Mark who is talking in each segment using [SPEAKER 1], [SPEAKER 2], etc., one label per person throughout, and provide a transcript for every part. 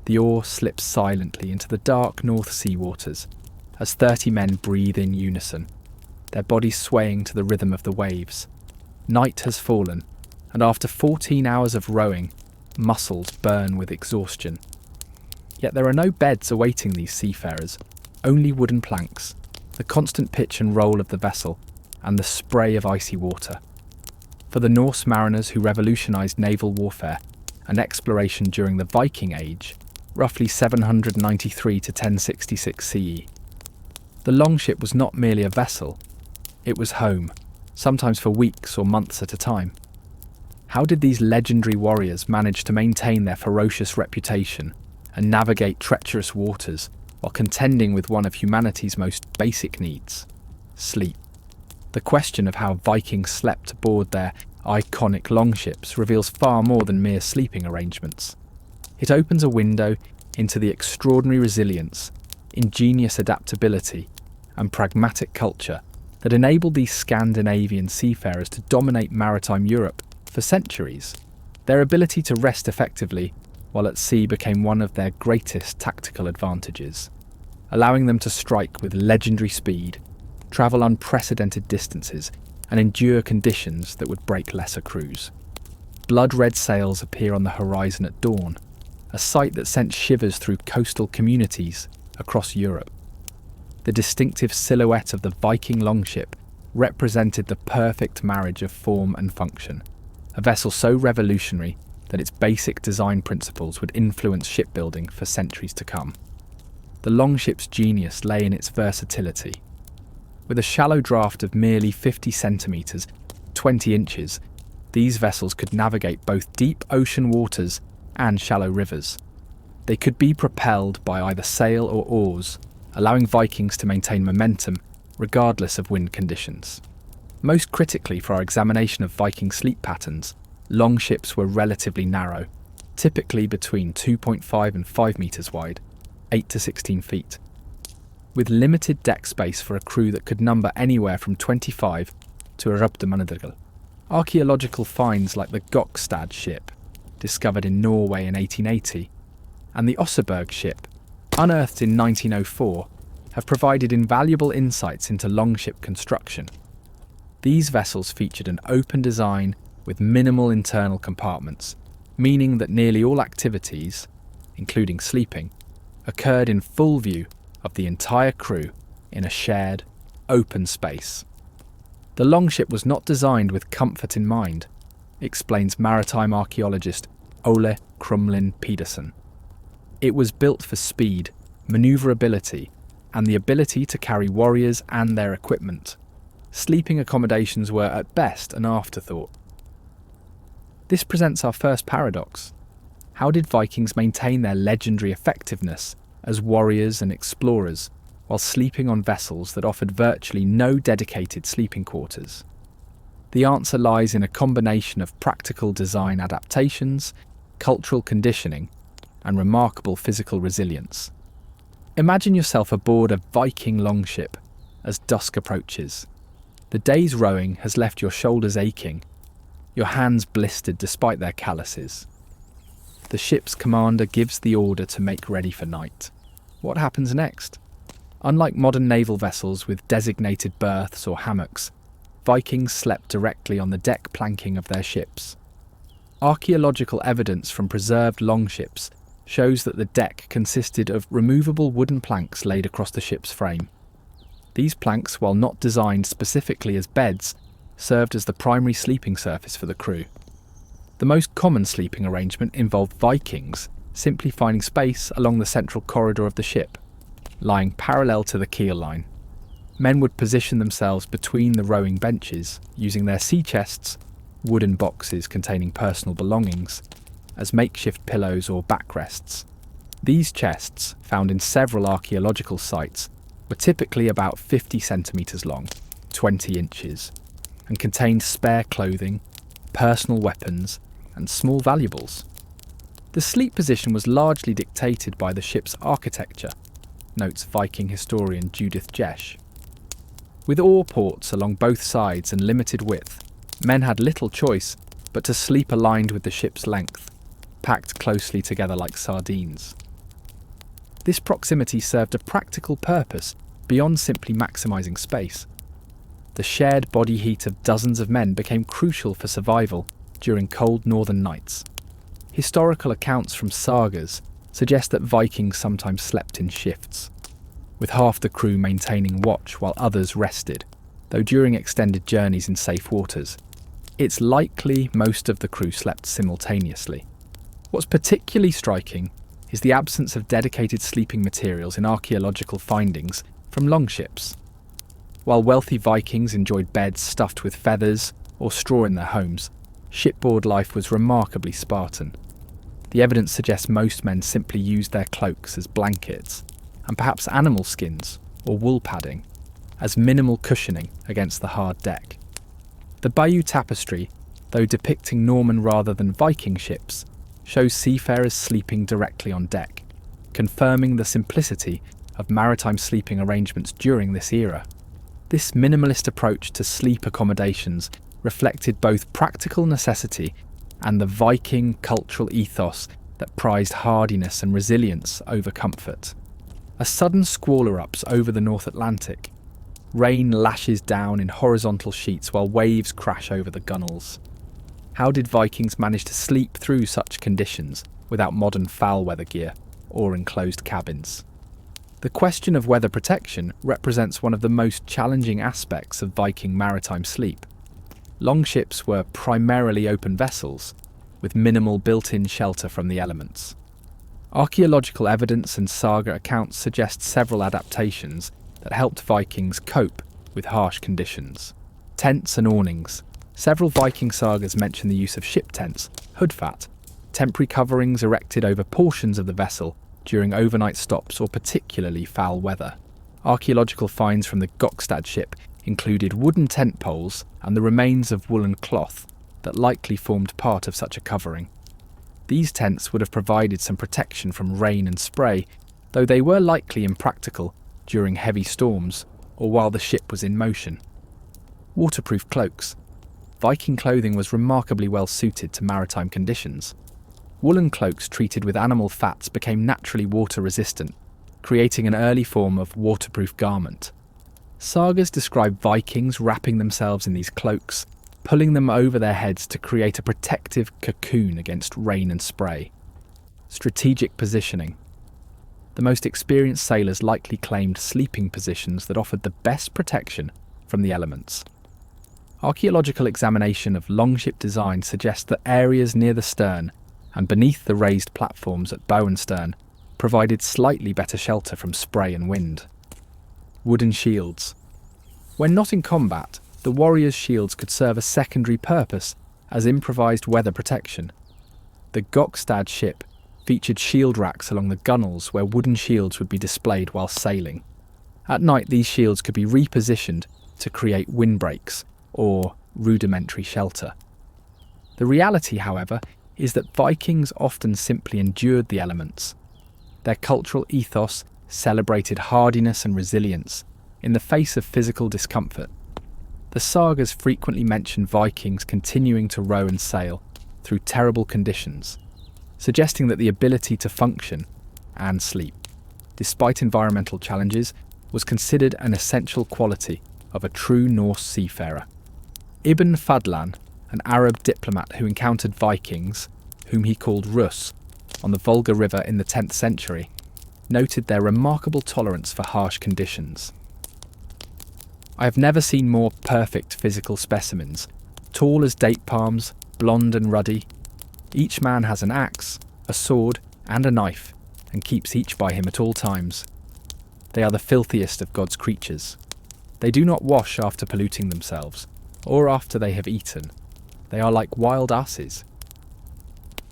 [SPEAKER 1] The oar slips silently into the dark North Sea waters as 30 men breathe in unison, their bodies swaying to the rhythm of the waves. Night has fallen, and after 14 hours of rowing, muscles burn with exhaustion. Yet there are no beds awaiting these seafarers, only wooden planks, the constant pitch and roll of the vessel, and the spray of icy water. For the Norse mariners who revolutionised naval warfare and exploration during the Viking Age, roughly 793 to 1066 CE, the Longship was not merely a vessel, it was home, sometimes for weeks or months at a time. How did these legendary warriors manage to maintain their ferocious reputation and navigate treacherous waters while contending with one of humanity's most basic needs, sleep? The question of how Vikings slept aboard their iconic longships reveals far more than mere sleeping arrangements. It opens a window into the extraordinary resilience, ingenious adaptability, and pragmatic culture that enabled these Scandinavian seafarers to dominate maritime Europe for centuries. Their ability to rest effectively while at sea became one of their greatest tactical advantages, allowing them to strike with legendary speed, travel unprecedented distances, and endure conditions that would break lesser crews. Blood-red sails appear on the horizon at dawn, a sight that sent shivers through coastal communities across Europe. The distinctive silhouette of the Viking longship represented the perfect marriage of form and function, a vessel so revolutionary that its basic design principles would influence shipbuilding for centuries to come. The longship's genius lay in its versatility. With a shallow draft of merely 50 centimetres, 20 inches, these vessels could navigate both deep ocean waters and shallow rivers. They could be propelled by either sail or oars, allowing Vikings to maintain momentum regardless of wind conditions. Most critically for our examination of Viking sleep patterns, longships were relatively narrow, typically between 2.5 and 5 metres wide, 8 to 16 feet. With limited deck space for a crew that could number anywhere from 25 to a Rubdamannadrigl. Archaeological finds like the Gokstad ship, discovered in Norway in 1880, and the Oseberg ship, unearthed in 1904, have provided invaluable insights into longship construction. These vessels featured an open design with minimal internal compartments, meaning that nearly all activities, including sleeping, occurred in full view of the entire crew in a shared, open space. The longship was not designed with comfort in mind, explains maritime archaeologist Ole Krumlin Pedersen. It was built for speed, manoeuvrability, and the ability to carry warriors and their equipment. Sleeping accommodations were at best an afterthought. This presents our first paradox. How did Vikings maintain their legendary effectiveness as warriors and explorers while sleeping on vessels that offered virtually no dedicated sleeping quarters? The answer lies in a combination of practical design adaptations, cultural conditioning, and remarkable physical resilience. Imagine yourself aboard a Viking longship as dusk approaches. The day's rowing has left your shoulders aching, your hands blistered despite their calluses. The ship's commander gives the order to make ready for night. What happens next? Unlike modern naval vessels with designated berths or hammocks, Vikings slept directly on the deck planking of their ships. Archaeological evidence from preserved longships shows that the deck consisted of removable wooden planks laid across the ship's frame. These planks, while not designed specifically as beds, served as the primary sleeping surface for the crew. The most common sleeping arrangement involved Vikings simply finding space along the central corridor of the ship, lying parallel to the keel line. Men would position themselves between the rowing benches, using their sea chests, wooden boxes containing personal belongings, as makeshift pillows or backrests. These chests, found in several archaeological sites, were typically about 50 centimetres long, 20 inches, and contained spare clothing, personal weapons, and small valuables. The sleep position was largely dictated by the ship's architecture, notes Viking historian Judith Jesch. With oar ports along both sides and limited width, men had little choice but to sleep aligned with the ship's length, packed closely together like sardines. This proximity served a practical purpose beyond simply maximising space. The shared body heat of dozens of men became crucial for survival during cold northern nights. Historical accounts from sagas suggest that Vikings sometimes slept in shifts, with half the crew maintaining watch while others rested, though during extended journeys in safe waters. It's likely most of the crew slept simultaneously. What's particularly striking is the absence of dedicated sleeping materials in archaeological findings from longships. While wealthy Vikings enjoyed beds stuffed with feathers or straw in their homes, shipboard life was remarkably Spartan. The evidence suggests most men simply used their cloaks as blankets, and perhaps animal skins or wool padding, as minimal cushioning against the hard deck. The Bayeux Tapestry, though depicting Norman rather than Viking ships, shows seafarers sleeping directly on deck, confirming the simplicity of maritime sleeping arrangements during this era. This minimalist approach to sleep accommodations reflected both practical necessity and the Viking cultural ethos that prized hardiness and resilience over comfort. A sudden squall erupts over the North Atlantic. Rain lashes down in horizontal sheets while waves crash over the gunwales. How did Vikings manage to sleep through such conditions without modern foul weather gear or enclosed cabins? The question of weather protection represents one of the most challenging aspects of Viking maritime sleep. Longships were primarily open vessels, with minimal built-in shelter from the elements. Archaeological evidence and saga accounts suggest several adaptations that helped Vikings cope with harsh conditions. Tents and awnings. Several Viking sagas mention the use of ship tents, hudfat, temporary coverings erected over portions of the vessel during overnight stops or particularly foul weather. Archaeological finds from the Gokstad ship included wooden tent poles and the remains of woolen cloth that likely formed part of such a covering. These tents would have provided some protection from rain and spray, though they were likely impractical during heavy storms or while the ship was in motion. Waterproof cloaks. Viking clothing was remarkably well suited to maritime conditions. Woolen cloaks treated with animal fats became naturally water resistant, creating an early form of waterproof garment. Sagas describe Vikings wrapping themselves in these cloaks, pulling them over their heads to create a protective cocoon against rain and spray. Strategic positioning. The most experienced sailors likely claimed sleeping positions that offered the best protection from the elements. Archaeological examination of longship design suggests that areas near the stern and beneath the raised platforms at bow and stern provided slightly better shelter from spray and wind. Wooden shields. When not in combat, the warriors' shields could serve a secondary purpose as improvised weather protection. The Gokstad ship featured shield racks along the gunwales where wooden shields would be displayed while sailing. At night, these shields could be repositioned to create windbreaks or rudimentary shelter. The reality, however, is that Vikings often simply endured the elements. Their cultural ethos celebrated hardiness and resilience in the face of physical discomfort. The sagas frequently mention Vikings continuing to row and sail through terrible conditions, suggesting that the ability to function and sleep, despite environmental challenges, was considered an essential quality of a true Norse seafarer. Ibn Fadlan, an Arab diplomat who encountered Vikings, whom he called Rus, on the Volga River in the 10th century, noted their remarkable tolerance for harsh conditions. I have never seen more perfect physical specimens, tall as date palms, blonde and ruddy. Each man has an axe, a sword and a knife, and keeps each by him at all times. They are the filthiest of God's creatures. They do not wash after polluting themselves, or after they have eaten. They are like wild asses.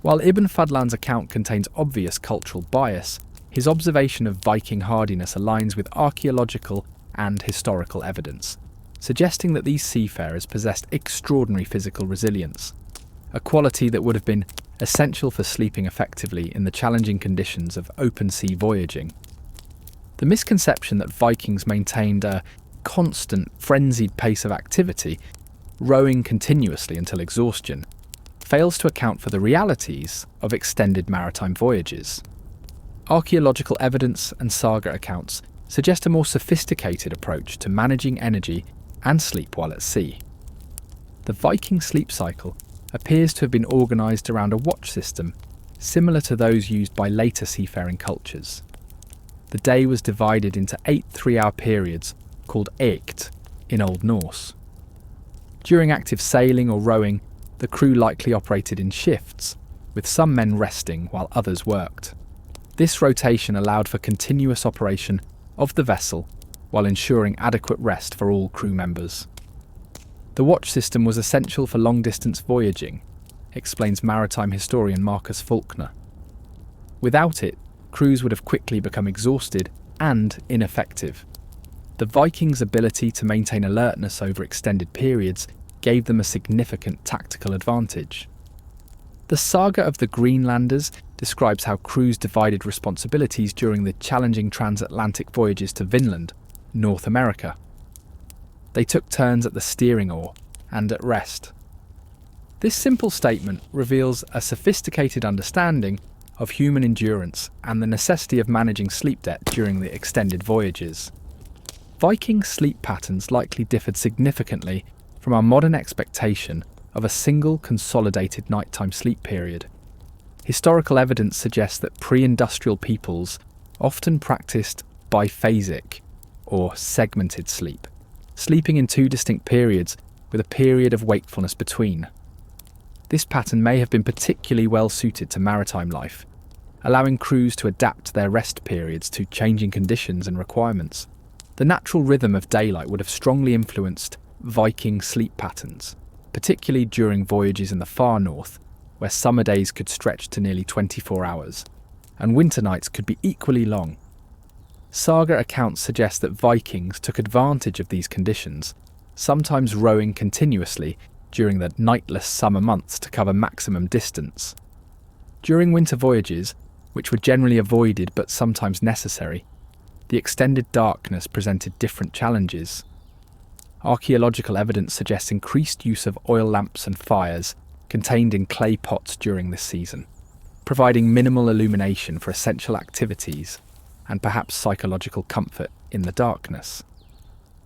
[SPEAKER 1] While Ibn Fadlan's account contains obvious cultural bias, his observation of Viking hardiness aligns with archaeological and historical evidence, suggesting that these seafarers possessed extraordinary physical resilience, a quality that would have been essential for sleeping effectively in the challenging conditions of open-sea voyaging. The misconception that Vikings maintained a constant, frenzied pace of activity, rowing continuously until exhaustion, fails to account for the realities of extended maritime voyages. Archaeological evidence and saga accounts suggest a more sophisticated approach to managing energy and sleep while at sea. The Viking sleep cycle appears to have been organised around a watch system similar to those used by later seafaring cultures. The day was divided into 8 3-hour periods called eikt in Old Norse. During active sailing or rowing, the crew likely operated in shifts, with some men resting while others worked. This rotation allowed for continuous operation of the vessel while ensuring adequate rest for all crew members. The watch system was essential for long-distance voyaging, explains maritime historian Marcus Faulkner. Without it, crews would have quickly become exhausted and ineffective. The Vikings' ability to maintain alertness over extended periods gave them a significant tactical advantage. The saga of the Greenlanders describes how crews divided responsibilities during the challenging transatlantic voyages to Vinland, North America. They took turns at the steering oar and at rest. This simple statement reveals a sophisticated understanding of human endurance and the necessity of managing sleep debt during the extended voyages. Viking sleep patterns likely differed significantly from our modern expectation of a single consolidated nighttime sleep period. Historical evidence suggests that pre-industrial peoples often practiced biphasic, or segmented sleep, sleeping in 2 distinct periods with a period of wakefulness between. This pattern may have been particularly well suited to maritime life, allowing crews to adapt their rest periods to changing conditions and requirements. The natural rhythm of daylight would have strongly influenced Viking sleep patterns, particularly during voyages in the far north, where summer days could stretch to nearly 24 hours, and winter nights could be equally long. Saga accounts suggest that Vikings took advantage of these conditions, sometimes rowing continuously during the nightless summer months to cover maximum distance. During winter voyages, which were generally avoided but sometimes necessary, the extended darkness presented different challenges. Archaeological evidence suggests increased use of oil lamps and fires contained in clay pots during this season, providing minimal illumination for essential activities and perhaps psychological comfort in the darkness.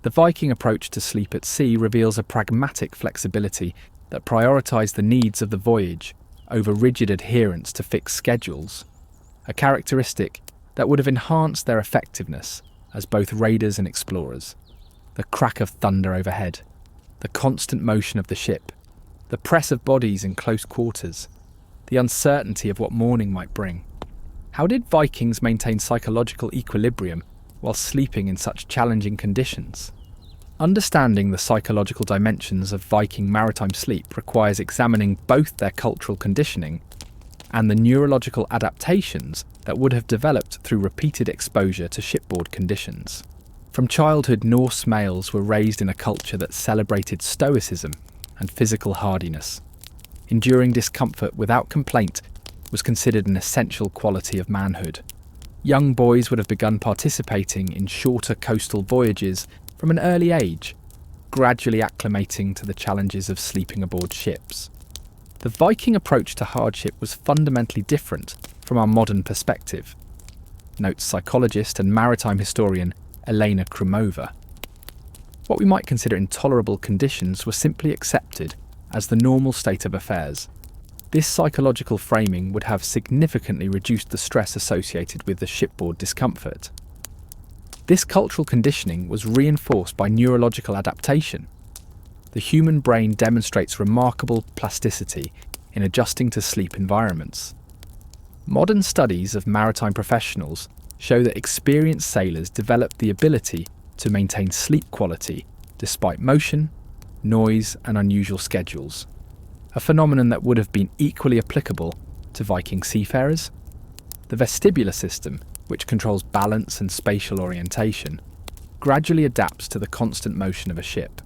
[SPEAKER 1] The Viking approach to sleep at sea reveals a pragmatic flexibility that prioritised the needs of the voyage over rigid adherence to fixed schedules, a characteristic that would have enhanced their effectiveness as both raiders and explorers. The crack of thunder overhead, the constant motion of the ship, the press of bodies in close quarters, the uncertainty of what morning might bring. How did Vikings maintain psychological equilibrium while sleeping in such challenging conditions? Understanding the psychological dimensions of Viking maritime sleep requires examining both their cultural conditioning and the neurological adaptations that would have developed through repeated exposure to shipboard conditions. From childhood, Norse males were raised in a culture that celebrated stoicism and physical hardiness. Enduring discomfort without complaint was considered an essential quality of manhood. Young boys would have begun participating in shorter coastal voyages from an early age, gradually acclimating to the challenges of sleeping aboard ships. The Viking approach to hardship was fundamentally different from our modern perspective, notes psychologist and maritime historian Elena Krumova. What we might consider intolerable conditions were simply accepted as the normal state of affairs. This psychological framing would have significantly reduced the stress associated with the shipboard discomfort. This cultural conditioning was reinforced by neurological adaptation. The human brain demonstrates remarkable plasticity in adjusting to sleep environments. Modern studies of maritime professionals show that experienced sailors develop the ability to maintain sleep quality despite motion, noise, and unusual schedules, a phenomenon that would have been equally applicable to Viking seafarers. The vestibular system, which controls balance and spatial orientation, gradually adapts to the constant motion of a ship.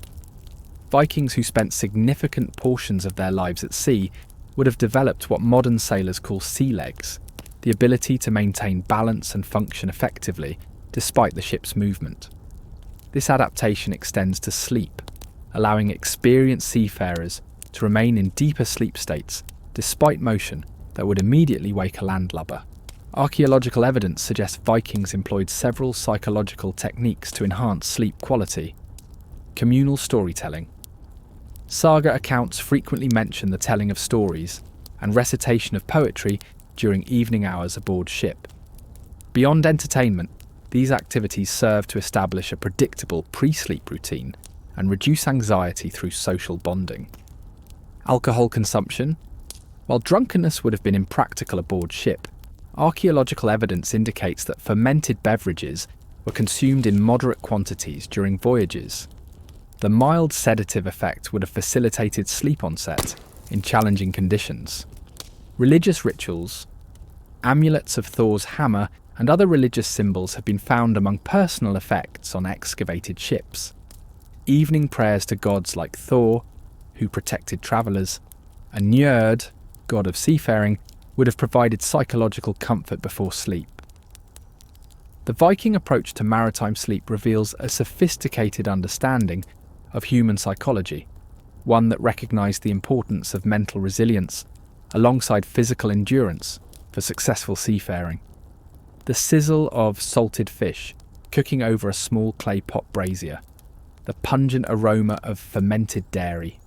[SPEAKER 1] Vikings who spent significant portions of their lives at sea would have developed what modern sailors call sea legs, the ability to maintain balance and function effectively despite the ship's movement. This adaptation extends to sleep, allowing experienced seafarers to remain in deeper sleep states despite motion that would immediately wake a landlubber. Archaeological evidence suggests Vikings employed several psychological techniques to enhance sleep quality. Communal storytelling. Saga accounts frequently mention the telling of stories and recitation of poetry during evening hours aboard ship. Beyond entertainment, these activities serve to establish a predictable pre-sleep routine and reduce anxiety through social bonding. Alcohol consumption. While drunkenness would have been impractical aboard ship, archaeological evidence indicates that fermented beverages were consumed in moderate quantities during voyages. The mild sedative effect would have facilitated sleep onset in challenging conditions. Religious rituals. Amulets of Thor's hammer and other religious symbols have been found among personal effects on excavated ships. Evening prayers to gods like Thor, who protected travellers, and Njord, god of seafaring, would have provided psychological comfort before sleep. The Viking approach to maritime sleep reveals a sophisticated understanding of human psychology, one that recognised the importance of mental resilience alongside physical endurance for successful seafaring. The sizzle of salted fish cooking over a small clay pot brazier, the pungent aroma of fermented dairy,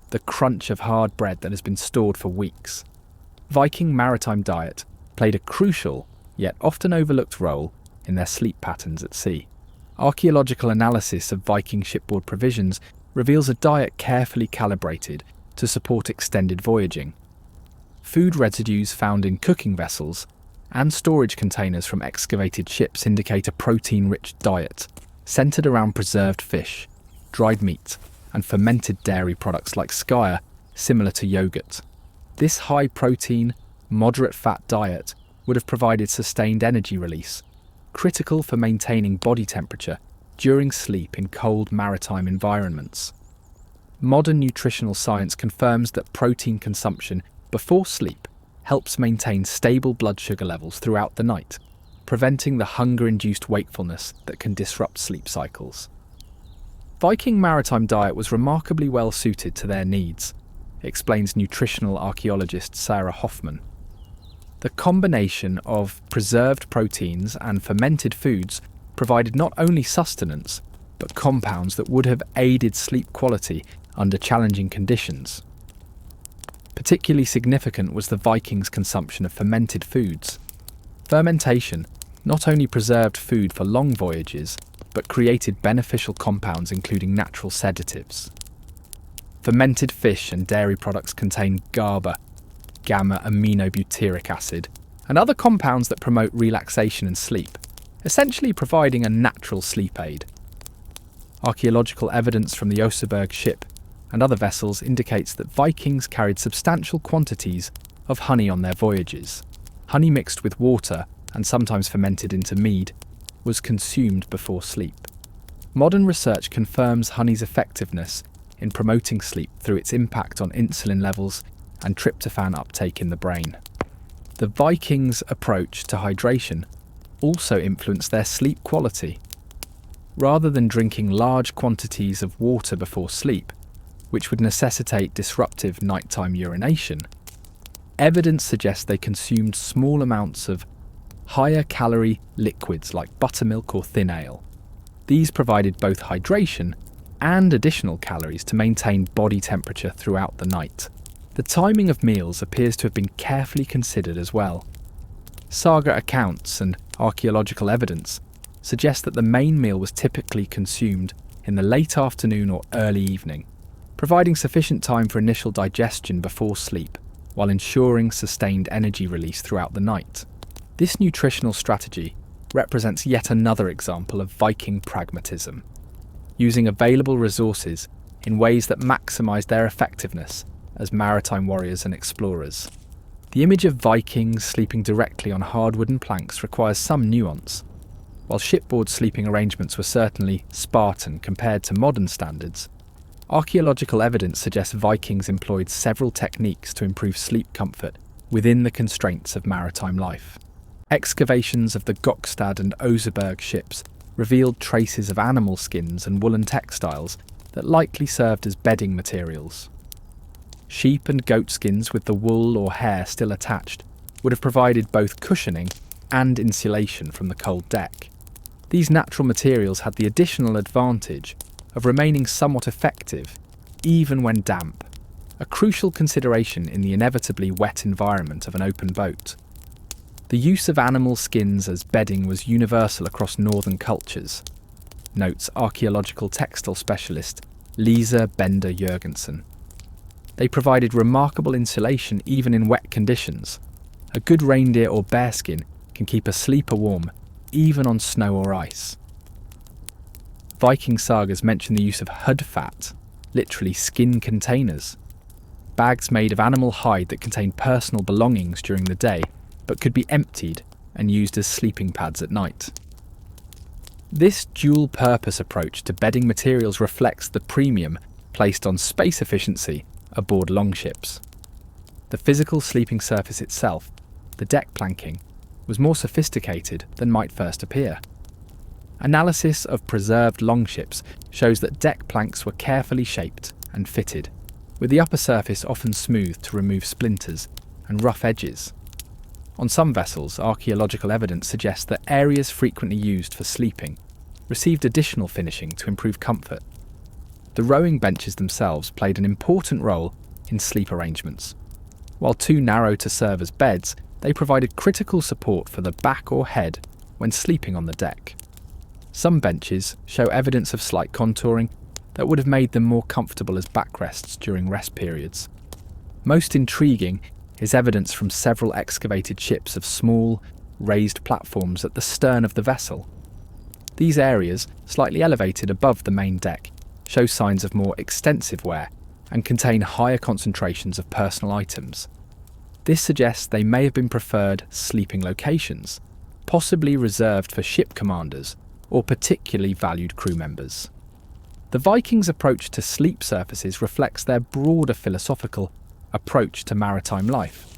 [SPEAKER 1] the crunch of hard bread that has been stored for weeks. Viking maritime diet played a crucial, yet often overlooked role in their sleep patterns at sea. Archaeological analysis of Viking shipboard provisions reveals a diet carefully calibrated to support extended voyaging. Food residues found in cooking vessels and storage containers from excavated ships indicate a protein-rich diet, centered around preserved fish, dried meat, and fermented dairy products like skyr, similar to yogurt. This high-protein, moderate-fat diet would have provided sustained energy release, critical for maintaining body temperature during sleep in cold maritime environments. Modern nutritional science confirms that protein consumption before sleep helps maintain stable blood sugar levels throughout the night, preventing the hunger-induced wakefulness that can disrupt sleep cycles. Viking maritime diet was remarkably well suited to their needs, explains nutritional archaeologist Sarah Hoffman. The combination of preserved proteins and fermented foods provided not only sustenance, but compounds that would have aided sleep quality under challenging conditions. Particularly significant was the Vikings' consumption of fermented foods. Fermentation not only preserved food for long voyages, but created beneficial compounds including natural sedatives. Fermented fish and dairy products contain GABA, gamma-aminobutyric acid, and other compounds that promote relaxation and sleep, essentially providing a natural sleep aid. Archaeological evidence from the Oseberg ship and other vessels indicates that Vikings carried substantial quantities of honey on their voyages. Honey mixed with water, and sometimes fermented into mead, was consumed before sleep. Modern research confirms honey's effectiveness in promoting sleep through its impact on insulin levels and tryptophan uptake in the brain. The Vikings' approach to hydration also influenced their sleep quality. Rather than drinking large quantities of water before sleep, which would necessitate disruptive nighttime urination, evidence suggests they consumed small amounts of higher-calorie liquids like buttermilk or thin ale. These provided both hydration and additional calories to maintain body temperature throughout the night. The timing of meals appears to have been carefully considered as well. Saga accounts and archaeological evidence suggest that the main meal was typically consumed in the late afternoon or early evening, providing sufficient time for initial digestion before sleep, while ensuring sustained energy release throughout the night. This nutritional strategy represents yet another example of Viking pragmatism, using available resources in ways that maximise their effectiveness as maritime warriors and explorers. The image of Vikings sleeping directly on hard wooden planks requires some nuance. While shipboard sleeping arrangements were certainly Spartan compared to modern standards, archaeological evidence suggests Vikings employed several techniques to improve sleep comfort within the constraints of maritime life. Excavations of the Gokstad and Oseberg ships revealed traces of animal skins and woolen textiles that likely served as bedding materials. Sheep and goat skins with the wool or hair still attached would have provided both cushioning and insulation from the cold deck. These natural materials had the additional advantage of remaining somewhat effective even when damp, a crucial consideration in the inevitably wet environment of an open boat. The use of animal skins as bedding was universal across northern cultures, notes archaeological textile specialist Lisa Bender-Jørgensen. They provided remarkable insulation even in wet conditions. A good reindeer or bearskin can keep a sleeper warm even on snow or ice. Viking sagas mention the use of hudfat, literally skin containers, bags made of animal hide that contained personal belongings during the day but could be emptied and used as sleeping pads at night. This dual-purpose approach to bedding materials reflects the premium placed on space efficiency aboard longships. The physical sleeping surface itself, the deck planking, was more sophisticated than might first appear. Analysis of preserved longships shows that deck planks were carefully shaped and fitted, with the upper surface often smoothed to remove splinters and rough edges. On some vessels, archaeological evidence suggests that areas frequently used for sleeping received additional finishing to improve comfort. The rowing benches themselves played an important role in sleep arrangements. While too narrow to serve as beds, they provided critical support for the back or head when sleeping on the deck. Some benches show evidence of slight contouring that would have made them more comfortable as backrests during rest periods. Most intriguing is evidence from several excavated ships of small, raised platforms at the stern of the vessel. These areas, slightly elevated above the main deck, show signs of more extensive wear and contain higher concentrations of personal items. This suggests they may have been preferred sleeping locations, possibly reserved for ship commanders or particularly valued crew members. The Vikings' approach to sleep surfaces reflects their broader philosophical approach to maritime life,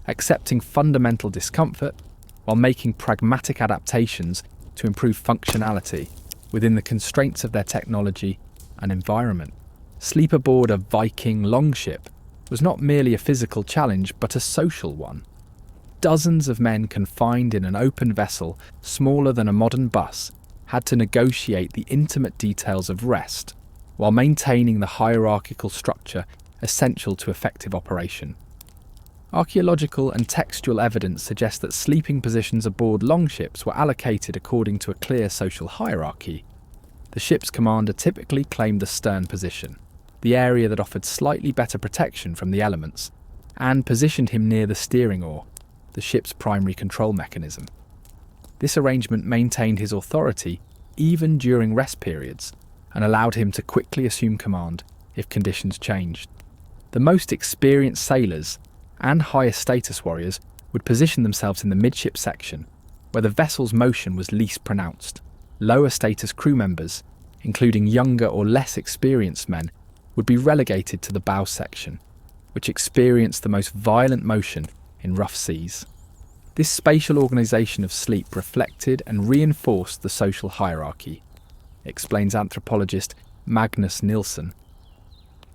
[SPEAKER 1] accepting fundamental discomfort while making pragmatic adaptations to improve functionality within the constraints of their technology and environment. Sleep aboard a Viking longship was not merely a physical challenge but a social one. Dozens of men confined in an open vessel smaller than a modern bus had to negotiate the intimate details of rest while maintaining the hierarchical structure essential to effective operation. Archaeological and textual evidence suggests that sleeping positions aboard longships were allocated according to a clear social hierarchy. The ship's commander typically claimed the stern position, the area that offered slightly better protection from the elements, and positioned him near the steering oar, the ship's primary control mechanism. This arrangement maintained his authority even during rest periods and allowed him to quickly assume command if conditions changed. The most experienced sailors and higher status warriors would position themselves in the midship section, where the vessel's motion was least pronounced. Lower status crew members, including younger or less experienced men, would be relegated to the bow section, which experienced the most violent motion in rough seas. This spatial organisation of sleep reflected and reinforced the social hierarchy, explains anthropologist Magnus Nilsson.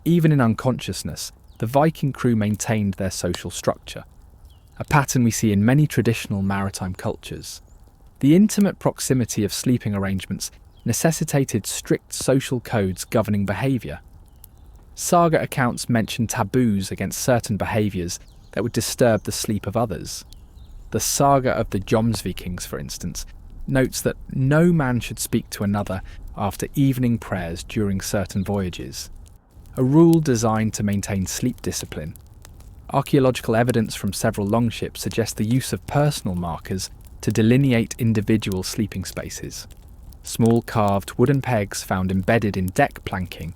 [SPEAKER 1] Even in unconsciousness, the Viking crew maintained their social structure, a pattern we see in many traditional maritime cultures. The intimate proximity of sleeping arrangements necessitated strict social codes governing behaviour. Saga accounts mention taboos against certain behaviours that would disturb the sleep of others. The saga of the Vikings, for instance, notes that no man should speak to another after evening prayers during certain voyages, a rule designed to maintain sleep discipline. Archaeological evidence from several longships suggests the use of personal markers to delineate individual sleeping spaces. Small carved wooden pegs found embedded in deck planking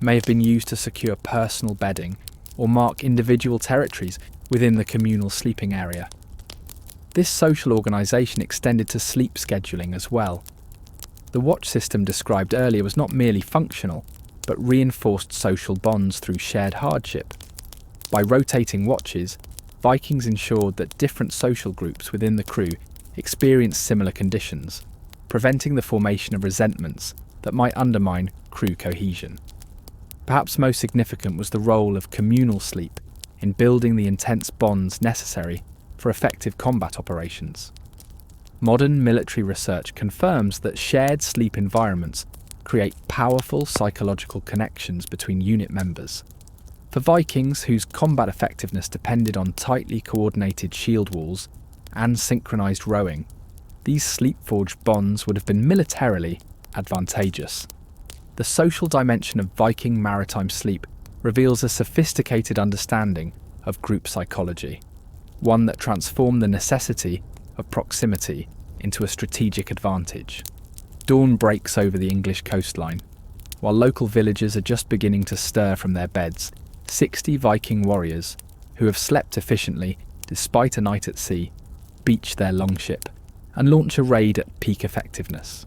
[SPEAKER 1] may have been used to secure personal bedding or mark individual territories within the communal sleeping area. This social organisation extended to sleep scheduling as well. The watch system described earlier was not merely functional, but reinforced social bonds through shared hardship. By rotating watches, Vikings ensured that different social groups within the crew experienced similar conditions, preventing the formation of resentments that might undermine crew cohesion. Perhaps most significant was the role of communal sleep in building the intense bonds necessary for effective combat operations. Modern military research confirms that shared sleep environments create powerful psychological connections between unit members. For Vikings, whose combat effectiveness depended on tightly coordinated shield walls and synchronized rowing, these sleep-forged bonds would have been militarily advantageous. The social dimension of Viking maritime sleep reveals a sophisticated understanding of group psychology, one that transformed the necessity of proximity into a strategic advantage. Dawn breaks over the English coastline. While local villagers are just beginning to stir from their beds, 60 Viking warriors, who have slept efficiently despite a night at sea, beach their Longship and launch a raid at peak effectiveness.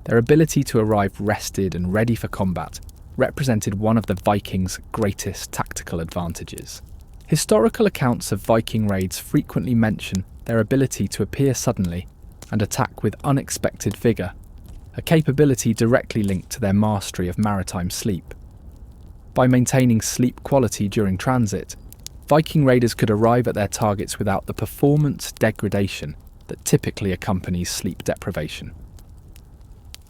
[SPEAKER 1] Their ability to arrive rested and ready for combat represented one of the Vikings' greatest tactical advantages. Historical accounts of Viking raids frequently mention their ability to appear suddenly and attack with unexpected vigour, a capability directly linked to their mastery of maritime sleep. By maintaining sleep quality during transit, Viking raiders could arrive at their targets without the performance degradation that typically accompanies sleep deprivation.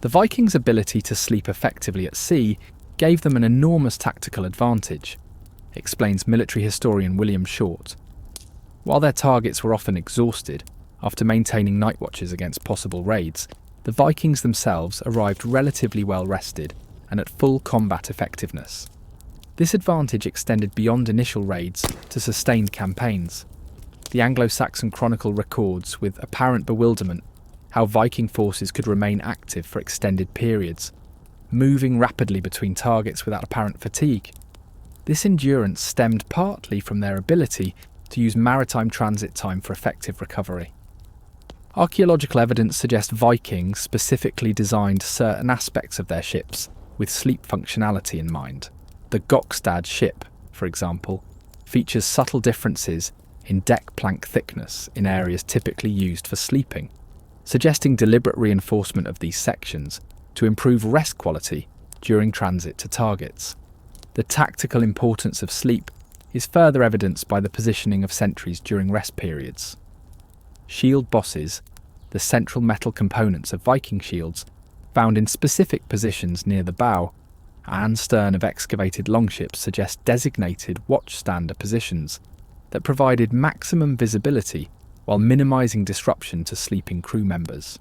[SPEAKER 1] The Vikings' ability to sleep effectively at sea gave them an enormous tactical advantage, explains military historian William Short. While their targets were often exhausted after maintaining night watches against possible raids, the Vikings themselves arrived relatively well rested and at full combat effectiveness. This advantage extended beyond initial raids to sustained campaigns. The Anglo-Saxon Chronicle records with apparent bewilderment how Viking forces could remain active for extended periods, moving rapidly between targets without apparent fatigue. This endurance stemmed partly from their ability to use maritime transit time for effective recovery. Archaeological evidence suggests Vikings specifically designed certain aspects of their ships with sleep functionality in mind. The Gokstad ship, for example, features subtle differences in deck plank thickness in areas typically used for sleeping, suggesting deliberate reinforcement of these sections to improve rest quality during transit to targets. The tactical importance of sleep is further evidenced by the positioning of sentries during rest periods. Shield bosses, the central metal components of Viking shields, found in specific positions near the bow and stern of excavated longships, suggest designated watchstander positions that provided maximum visibility while minimising disruption to sleeping crew members.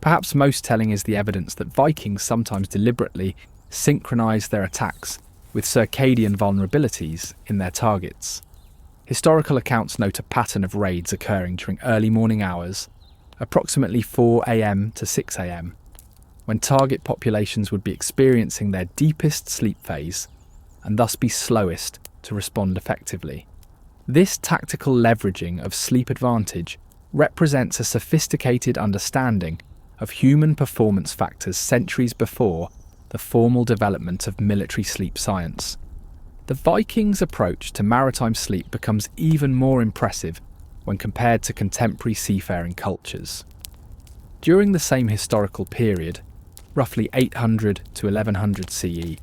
[SPEAKER 1] Perhaps most telling is the evidence that Vikings sometimes deliberately synchronised their attacks with circadian vulnerabilities in their targets. Historical accounts note a pattern of raids occurring during early morning hours, approximately 4 a.m. to 6 a.m, when target populations would be experiencing their deepest sleep phase and thus be slowest to respond effectively. This tactical leveraging of sleep advantage represents a sophisticated understanding of human performance factors centuries before the formal development of military sleep science. The Vikings' approach to maritime sleep becomes even more impressive when compared to contemporary seafaring cultures. During the same historical period, roughly 800 to 1100 CE,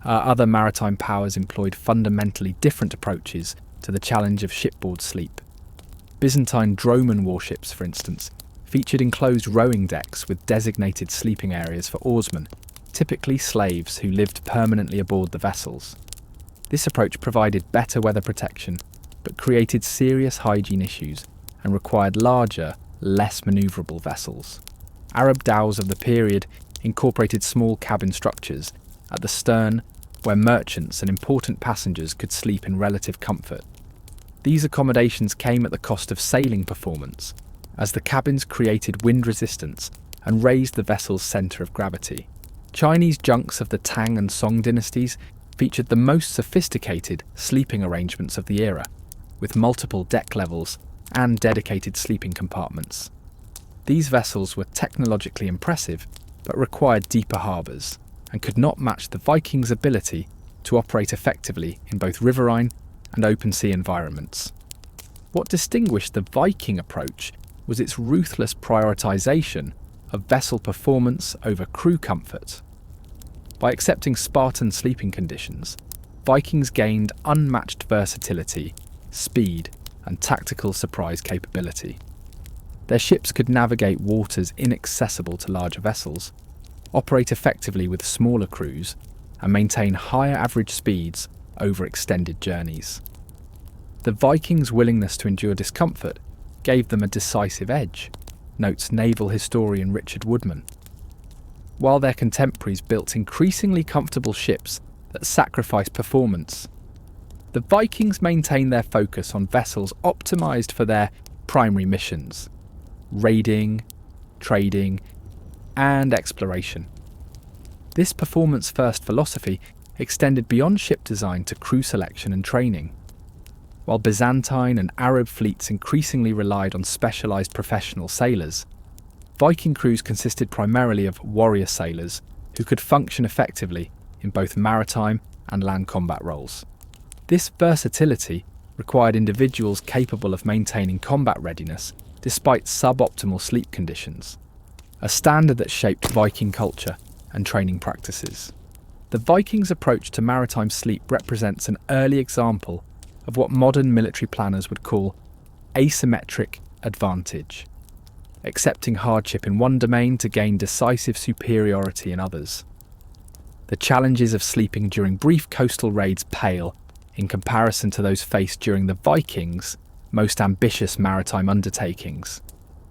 [SPEAKER 1] other maritime powers employed fundamentally different approaches to the challenge of shipboard sleep. Byzantine droman warships, for instance, featured enclosed rowing decks with designated sleeping areas for oarsmen, typically slaves who lived permanently aboard the vessels. This approach provided better weather protection, but created serious hygiene issues and required larger, less manoeuvrable vessels. Arab dhows of the period incorporated small cabin structures at the stern where merchants and important passengers could sleep in relative comfort. These accommodations came at the cost of sailing performance, as the cabins created wind resistance and raised the vessel's centre of gravity. Chinese junks of the Tang and Song dynasties featured the most sophisticated sleeping arrangements of the era, with multiple deck levels and dedicated sleeping compartments. These vessels were technologically impressive, but required deeper harbours, and could not match the Vikings' ability to operate effectively in both riverine and open sea environments. What distinguished the Viking approach was its ruthless prioritisation of vessel performance over crew comfort. By accepting Spartan sleeping conditions, Vikings gained unmatched versatility, speed, and tactical surprise capability. Their ships could navigate waters inaccessible to larger vessels, operate effectively with smaller crews, and maintain higher average speeds over extended journeys. The Vikings' willingness to endure discomfort gave them a decisive edge, notes naval historian Richard Woodman. While their contemporaries built increasingly comfortable ships that sacrificed performance, the Vikings maintained their focus on vessels optimised for their primary missions: raiding, trading, and exploration. This performance-first philosophy extended beyond ship design to crew selection and training. While Byzantine and Arab fleets increasingly relied on specialised professional sailors, Viking crews consisted primarily of warrior sailors who could function effectively in both maritime and land combat roles. This versatility required individuals capable of maintaining combat readiness despite suboptimal sleep conditions, a standard that shaped Viking culture and training practices. The Vikings' approach to maritime sleep represents an early example of what modern military planners would call asymmetric advantage, accepting hardship in one domain to gain decisive superiority in others. The challenges of sleeping during brief coastal raids pale in comparison to those faced during the Vikings' most ambitious maritime undertakings,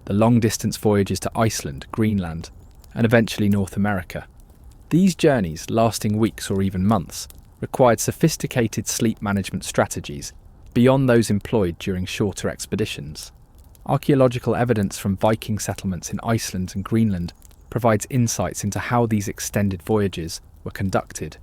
[SPEAKER 1] the long-distance voyages to Iceland, Greenland, and eventually North America. These journeys, lasting weeks or even months, required sophisticated sleep management strategies beyond those employed during shorter expeditions. Archaeological evidence from Viking settlements in Iceland and Greenland provides insights into how these extended voyages were conducted.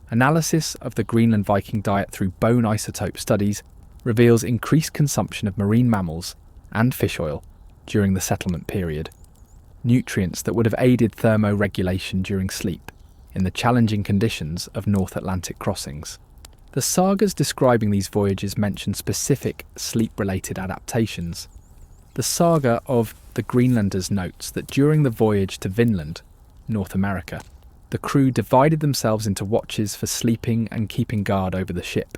[SPEAKER 1] Analysis of the Greenland Viking diet through bone isotope studies reveals increased consumption of marine mammals and fish oil during the settlement period, nutrients that would have aided thermoregulation during sleep in the challenging conditions of North Atlantic crossings. The sagas describing these voyages mention specific sleep-related adaptations. The saga of the Greenlanders notes that during the voyage to Vinland, North America, the crew divided themselves into watches for sleeping and keeping guard over the ship.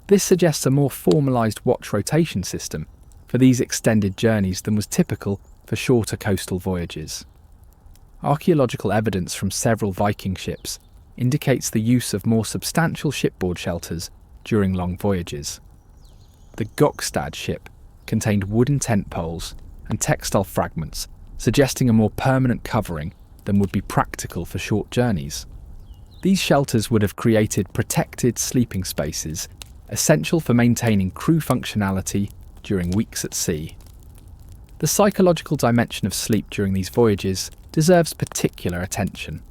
[SPEAKER 1] This suggests a more formalised watch rotation system for these extended journeys than was typical for shorter coastal voyages. Archaeological evidence from several Viking ships indicates the use of more substantial shipboard shelters during long voyages. The Gokstad ship contained wooden tent poles and textile fragments, suggesting a more permanent covering than would be practical for short journeys. These shelters would have created protected sleeping spaces, essential for maintaining crew functionality during weeks at sea. The psychological dimension of sleep during these voyages deserves particular attention.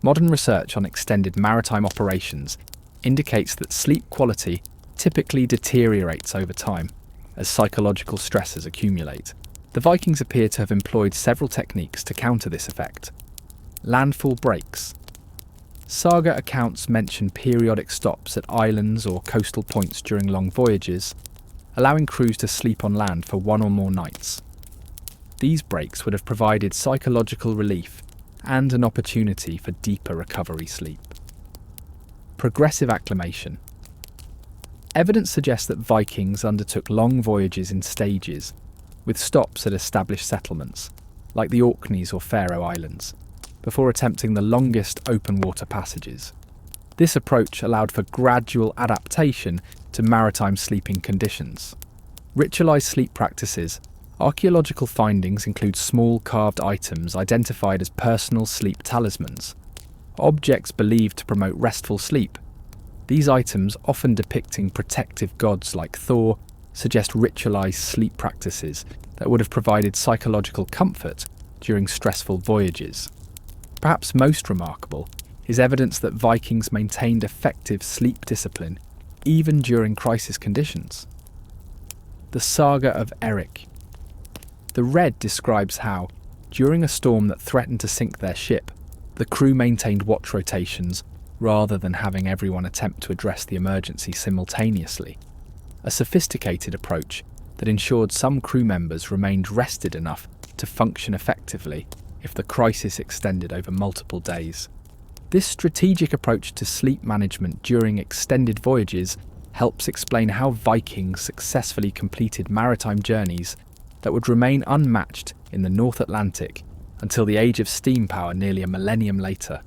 [SPEAKER 1] Modern research on extended maritime operations indicates that sleep quality typically deteriorates over time as psychological stresses accumulate. The Vikings appear to have employed several techniques to counter this effect. Landfall breaks. Saga accounts mention periodic stops at islands or coastal points during long voyages, allowing crews to sleep on land for one or more nights. These breaks would have provided psychological relief and an opportunity for deeper recovery sleep. Progressive acclimation. Evidence suggests that Vikings undertook long voyages in stages, with stops at established settlements, like the Orkneys or Faroe Islands, before attempting the longest open water passages. This approach allowed for gradual adaptation to maritime sleeping conditions. Ritualised sleep practices. Archaeological findings include small carved items identified as personal sleep talismans, objects believed to promote restful sleep. These items, often depicting protective gods like Thor, suggest ritualised sleep practices that would have provided psychological comfort during stressful voyages. Perhaps most remarkable is evidence that Vikings maintained effective sleep discipline even during crisis conditions. The Saga of Eric. The Red describes how, during a storm that threatened to sink their ship, the crew maintained watch rotations rather than having everyone attempt to address the emergency simultaneously, a sophisticated approach that ensured some crew members remained rested enough to function effectively if the crisis extended over multiple days. This strategic approach to sleep management during extended voyages helps explain how Vikings successfully completed maritime journeys that would remain unmatched in the North Atlantic until the age of steam power nearly a millennium later.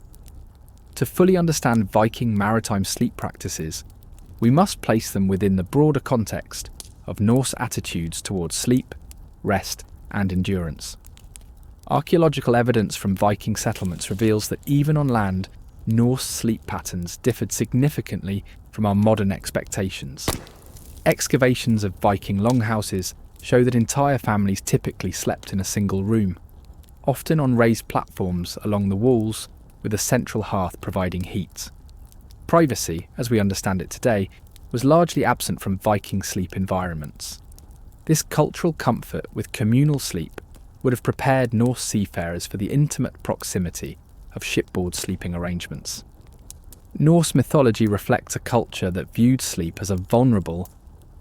[SPEAKER 1] To fully understand Viking maritime sleep practices, we must place them within the broader context of Norse attitudes towards sleep, rest, and endurance. Archaeological evidence from Viking settlements reveals that even on land, Norse sleep patterns differed significantly from our modern expectations. Excavations of Viking longhouses show that entire families typically slept in a single room, often on raised platforms along the walls with a central hearth providing heat. Privacy, as we understand it today, was largely absent from Viking sleep environments. This cultural comfort with communal sleep would have prepared Norse seafarers for the intimate proximity of shipboard sleeping arrangements. Norse mythology reflects a culture that viewed sleep as a vulnerable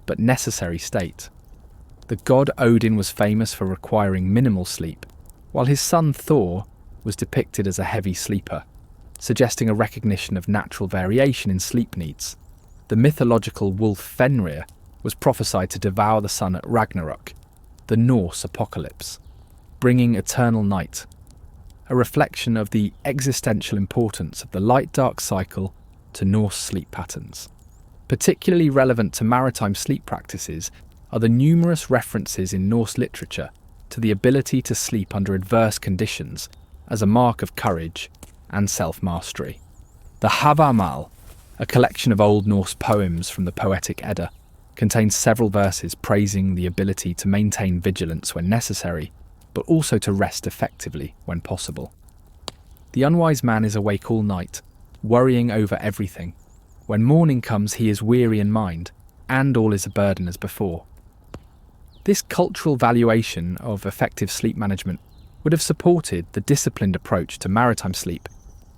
[SPEAKER 1] but necessary state. The god Odin was famous for requiring minimal sleep, while his son Thor was depicted as a heavy sleeper, suggesting a recognition of natural variation in sleep needs. The mythological wolf Fenrir was prophesied to devour the sun at Ragnarok, the Norse apocalypse, bringing eternal night, a reflection of the existential importance of the light-dark cycle to Norse sleep patterns. Particularly relevant to maritime sleep practices are the numerous references in Norse literature to the ability to sleep under adverse conditions as a mark of courage and self-mastery. The Havamal, a collection of Old Norse poems from the Poetic Edda, contains several verses praising the ability to maintain vigilance when necessary, but also to rest effectively when possible. The unwise man is awake all night, worrying over everything. When morning comes, he is weary in mind, and all is a burden as before. This cultural valuation of effective sleep management would have supported the disciplined approach to maritime sleep,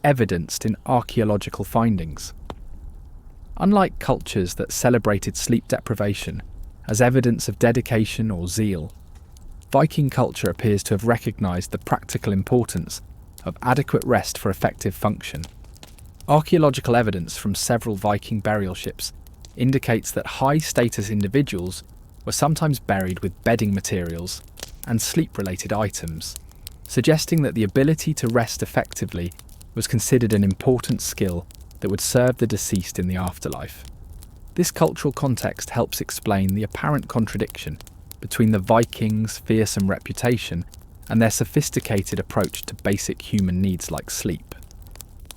[SPEAKER 1] evidenced in archaeological findings. Unlike cultures that celebrated sleep deprivation as evidence of dedication or zeal, Viking culture appears to have recognised the practical importance of adequate rest for effective function. Archaeological evidence from several Viking burial ships indicates that high-status individuals were sometimes buried with bedding materials and sleep-related items, suggesting that the ability to rest effectively was considered an important skill that would serve the deceased in the afterlife. This cultural context helps explain the apparent contradiction between the Vikings' fearsome reputation and their sophisticated approach to basic human needs like sleep.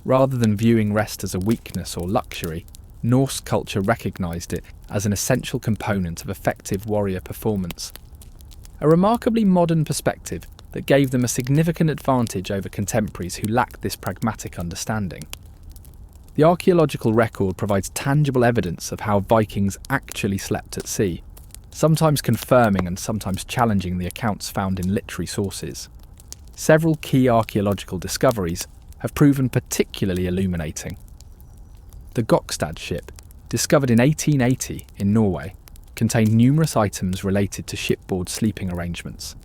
[SPEAKER 1] Rather than viewing rest as a weakness or luxury, Norse culture recognised it as an essential component of effective warrior performance. A remarkably modern perspective that gave them a significant advantage over contemporaries who lacked this pragmatic understanding. The archaeological record provides tangible evidence of how Vikings actually slept at sea, sometimes confirming and sometimes challenging the accounts found in literary sources. Several key archaeological discoveries have proven particularly illuminating. The Gokstad ship, discovered in 1880 in Norway, contained numerous items related to shipboard sleeping arrangements.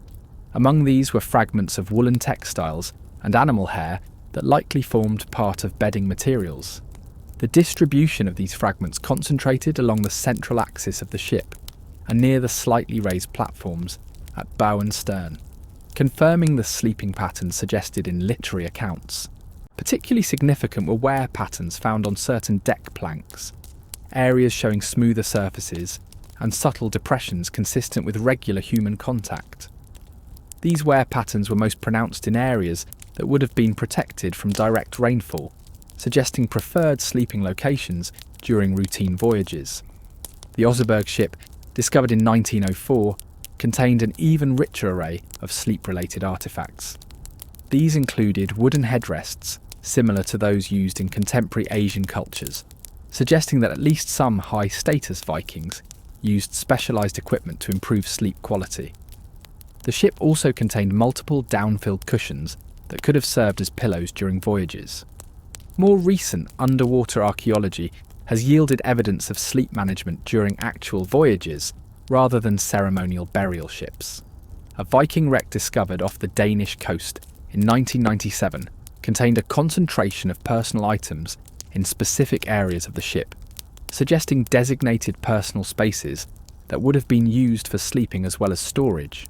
[SPEAKER 1] Among these were fragments of woolen textiles and animal hair that likely formed part of bedding materials. The distribution of these fragments concentrated along the central axis of the ship and near the slightly raised platforms at bow and stern, confirming the sleeping patterns suggested in literary accounts. Particularly significant were wear patterns found on certain deck planks, areas showing smoother surfaces and subtle depressions consistent with regular human contact. These wear patterns were most pronounced in areas that would have been protected from direct rainfall, suggesting preferred sleeping locations during routine voyages. The Oseberg ship, discovered in 1904, contained an even richer array of sleep-related artefacts. These included wooden headrests similar to those used in contemporary Asian cultures, suggesting that at least some high-status Vikings used specialised equipment to improve sleep quality. The ship also contained multiple down-filled cushions that could have served as pillows during voyages. More recent underwater archaeology has yielded evidence of sleep management during actual voyages rather than ceremonial burial ships. A Viking wreck discovered off the Danish coast in 1997 contained a concentration of personal items in specific areas of the ship, suggesting designated personal spaces that would have been used for sleeping as well as storage.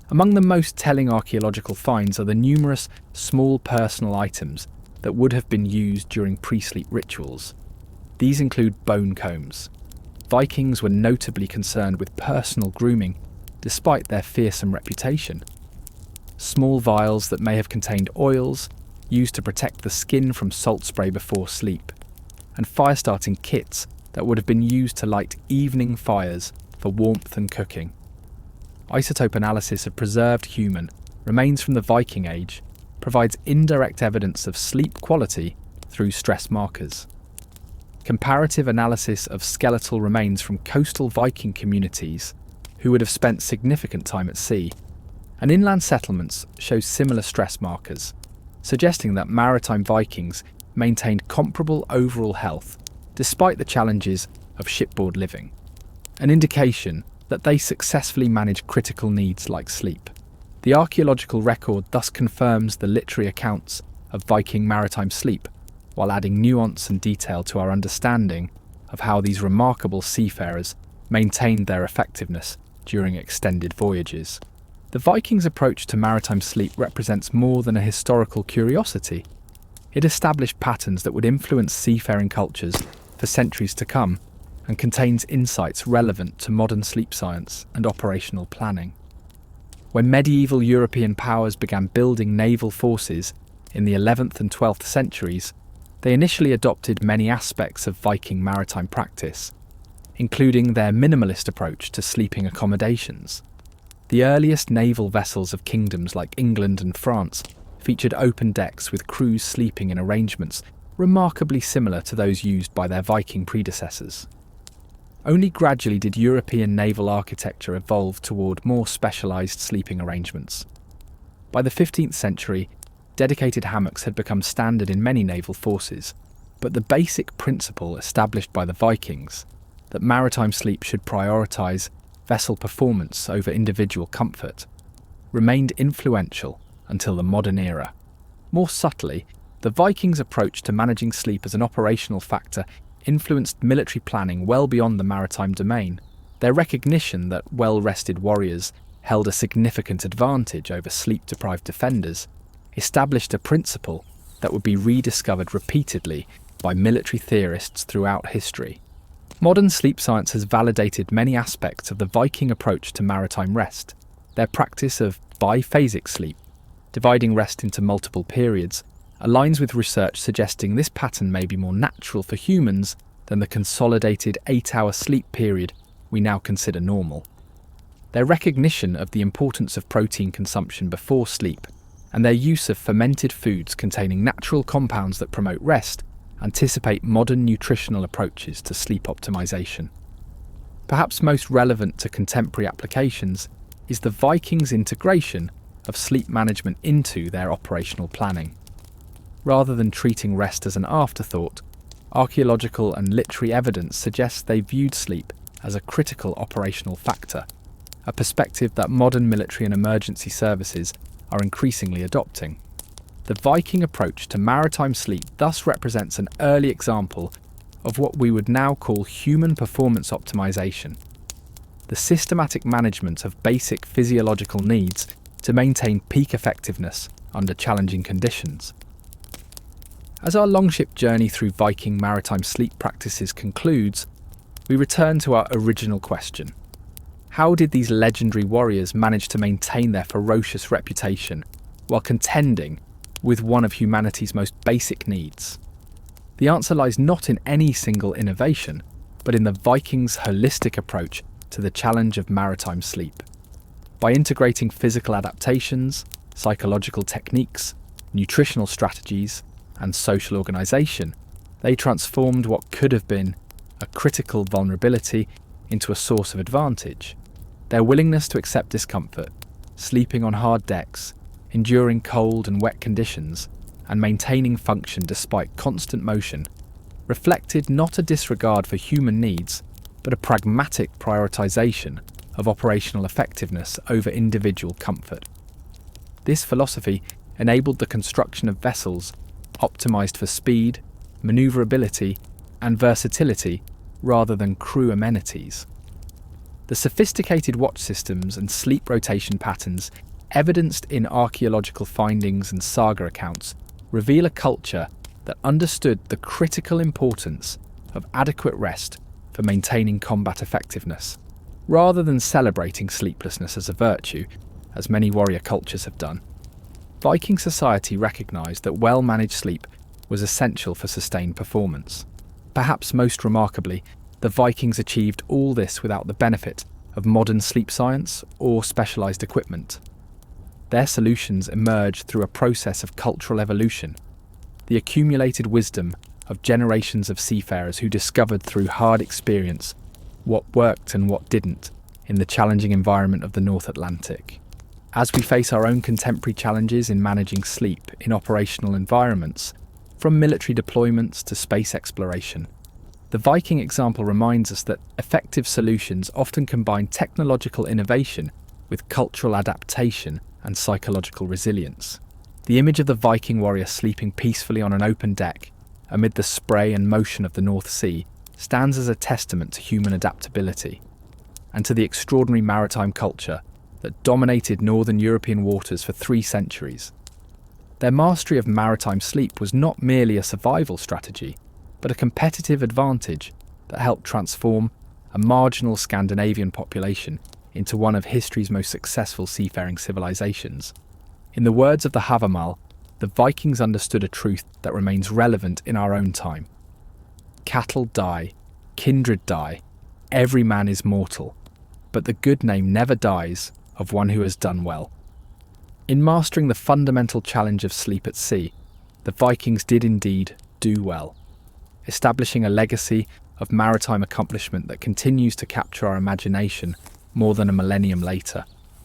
[SPEAKER 1] Among the most telling archaeological finds are the numerous small personal items that would have been used during pre-sleep rituals. These include bone combs. Vikings were notably concerned with personal grooming, despite their fearsome reputation. Small vials that may have contained oils used to protect the skin from salt spray before sleep, and fire-starting kits that would have been used to light evening fires for warmth and cooking. Isotope analysis of preserved human remains from the Viking Age provides indirect evidence of sleep quality through stress markers. Comparative analysis of skeletal remains from coastal Viking communities who would have spent significant time at sea and inland settlements shows similar stress markers, suggesting that maritime Vikings maintained comparable overall health despite the challenges of shipboard living, an indication that they successfully managed critical needs like sleep. The archaeological record thus confirms the literary accounts of Viking maritime sleep, while adding nuance and detail to our understanding of how these remarkable seafarers maintained their effectiveness during extended voyages. The Vikings' approach to maritime sleep represents more than a historical curiosity. It established patterns that would influence seafaring cultures for centuries to come, and contains insights relevant to modern sleep science and operational planning. When medieval European powers began building naval forces in the 11th and 12th centuries, they initially adopted many aspects of Viking maritime practice, including their minimalist approach to sleeping accommodations. The earliest naval vessels of kingdoms like England and France featured open decks with crews sleeping in arrangements remarkably similar to those used by their Viking predecessors. Only gradually did European naval architecture evolve toward more specialised sleeping arrangements. By the 15th century, dedicated hammocks had become standard in many naval forces, but the basic principle established by the Vikings, that maritime sleep should prioritise vessel performance over individual comfort, remained influential until the modern era. More subtly, the Vikings' approach to managing sleep as an operational factor influenced military planning well beyond the maritime domain. Their recognition that well-rested warriors held a significant advantage over sleep-deprived defenders established a principle that would be rediscovered repeatedly by military theorists throughout history. Modern sleep science has validated many aspects of the Viking approach to maritime rest. Their practice of biphasic sleep, dividing rest into multiple periods, aligns with research suggesting this pattern may be more natural for humans than the consolidated 8-hour sleep period we now consider normal. Their recognition of the importance of protein consumption before sleep and their use of fermented foods containing natural compounds that promote rest anticipate modern nutritional approaches to sleep optimization. Perhaps most relevant to contemporary applications is the Vikings' integration of sleep management into their operational planning. Rather than treating rest as an afterthought, archaeological and literary evidence suggests they viewed sleep as a critical operational factor, a perspective that modern military and emergency services are increasingly adopting. The Viking approach to maritime sleep thus represents an early example of what we would now call human performance optimization, the systematic management of basic physiological needs to maintain peak effectiveness under challenging conditions. As our Longship journey through Viking maritime sleep practices concludes, we return to our original question. How did these legendary warriors manage to maintain their ferocious reputation while contending with one of humanity's most basic needs? The answer lies not in any single innovation, but in the Vikings' holistic approach to the challenge of maritime sleep. By integrating physical adaptations, psychological techniques, nutritional strategies, and social organisation, they transformed what could have been a critical vulnerability into a source of advantage. Their willingness to accept discomfort, sleeping on hard decks, enduring cold and wet conditions, and maintaining function despite constant motion, reflected not a disregard for human needs, but a pragmatic prioritisation of operational effectiveness over individual comfort. This philosophy enabled the construction of vessels optimised for speed, manoeuvrability, and versatility rather than crew amenities. The sophisticated watch systems and sleep rotation patterns evidenced in archaeological findings and saga accounts reveal a culture that understood the critical importance of adequate rest for maintaining combat effectiveness, rather than celebrating sleeplessness as a virtue, as many warrior cultures have done. Viking society recognised that well-managed sleep was essential for sustained performance. Perhaps most remarkably, the Vikings achieved all this without the benefit of modern sleep science or specialised equipment. Their solutions emerged through a process of cultural evolution, the accumulated wisdom of generations of seafarers who discovered through hard experience what worked and what didn't in the challenging environment of the North Atlantic. As we face our own contemporary challenges in managing sleep in operational environments, from military deployments to space exploration, the Viking example reminds us that effective solutions often combine technological innovation with cultural adaptation and psychological resilience. The image of the Viking warrior sleeping peacefully on an open deck amid the spray and motion of the North Sea stands as a testament to human adaptability and to the extraordinary maritime culture that dominated northern European waters for 3 centuries. Their mastery of maritime sleep was not merely a survival strategy, but a competitive advantage that helped transform a marginal Scandinavian population into one of history's most successful seafaring civilizations. In the words of the Havamal, the Vikings understood a truth that remains relevant in our own time. Cattle die, kindred die, every man is mortal, but the good name never dies of one who has done well. In mastering the fundamental challenge of sleep at sea, the Vikings did indeed do well, establishing a legacy of maritime accomplishment that continues to capture our imagination more than a millennium later.